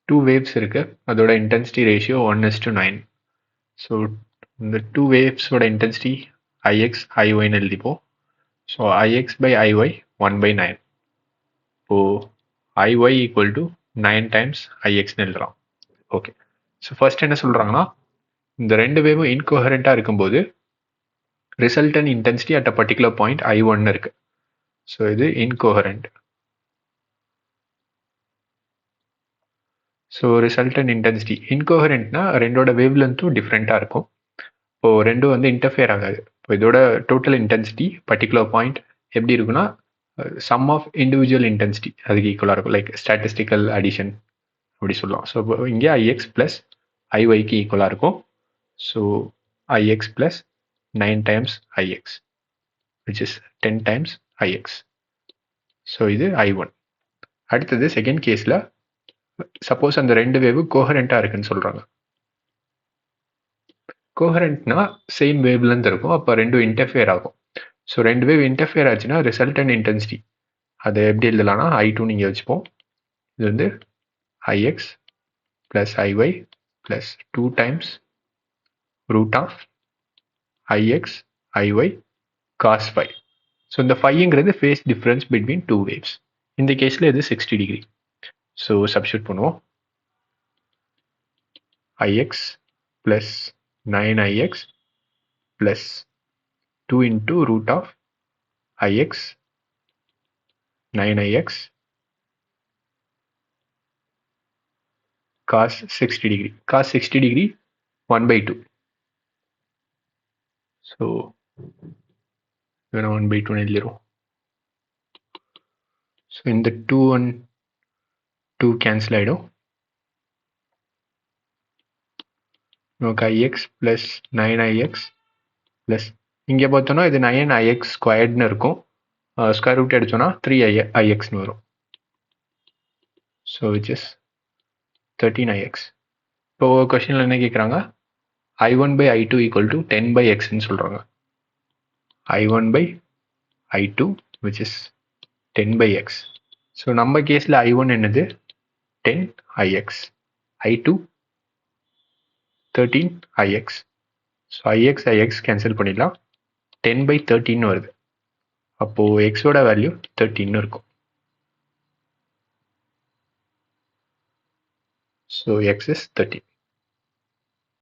2 waves இருக்கு. அதோட intensity ratio 1:9. So இந்த 2 waves-ஓட intensity ix, iy-ன்னு எழுதிப்போம். So ix by iy 1/9. இப்போ iy equal to 9 times ix-ன்னு எழுதலாம். ஓகே. ஸோ ஃபர்ஸ்ட் என்ன சொல்றாங்கன்னா, இந்த ரெண்டு வேவும் இன்கோஹரண்டா இருக்கும்போது resultant intensity at a particular point I1 இருக்கு. ஸோ இது இன்கோஹரண்ட். ஸோ ரிசல்டன் இன்டென்சிட்டி இன்கோஹரண்ட்னா ரெண்டோட வேவ் லென்த்தும் டிஃப்ரெண்ட்டாக இருக்கும். இப்போ ரெண்டும் வந்து இன்டர்ஃபியர் ஆகாது. இப்போ இதோட டோட்டல் இன்டென்சிட்டி பர்டிகுலர் பாயிண்ட் எப்படி இருக்குன்னா சம் ஆஃப் இண்டிவிஜுவல் இன்டென்சிட்டி அதுக்கு ஈக்குவலாக இருக்கும். லைக் ஸ்டாட்டிஸ்டிக்கல் அடிஷன் அப்படி சொல்லலாம். ஸோ இங்கே IX ப்ளஸ் IYக்கு ஈக்குவலாக இருக்கும். So IX plus 9 times IX which is 10 times IX. So இது I1. அடுத்தது செகண்ட் கேஸில் சப்போஸ் அந்த ரெண்டு வேவு கோஹரண்ட்டாக இருக்குன்னு சொல்கிறாங்க. கோஹரண்ட்னா சேம் வேவ் லென்த் இருக்கும். அப்போ ரெண்டும் இன்டர்ஃபியர் ஆகும். ஸோ ரெண்டு வேவ் இன்டர்ஃபியர் ஆச்சுன்னா ரிசல்டன் இன்டென்சிட்டி அதை எப்படி எழுதலாம்னா I2 நீங்கள் வச்சுப்போம். இது வந்து IX plus IY plus 2 times root of IX IY cos phi. So இந்த ஃபைங்கிறது phase difference between two waves. இந்த கேஸில் இது 60 டிகிரி. ஸோ சப்ஸ்டியூட் பண்ணுவோம். IX plus 9IX plus 2 into root of IX 9IX cos 60 degree. Cos 60 degree 1/2. So 1/2 எழுதிரும். So இந்த 2 and 2 cancel ஆகிடும். நமக்கு IX plus 9IX plus இங்கே பார்த்தோன்னா இது 9IX ஸ்கொயர்டுன்னு இருக்கும். ஸ்கொயர் ரூட் எடுத்தோன்னா 3IXன்னு வரும். So which is 13IX. இப்போ கொஸ்டினில் என்ன கேட்குறாங்க, I1 by I2 equal to 10 by Xன்னு சொல்கிறாங்க. I1 by I2 which is 10 by X. So நம்ம கேஸில் I1 என்னது 10IX, I2 13IX. So IX cancel பண்ணிடலாம். 10 by 13 வருது. அப்போது எக்ஸோட வேல்யூ 13 இருக்கும். So X is 13.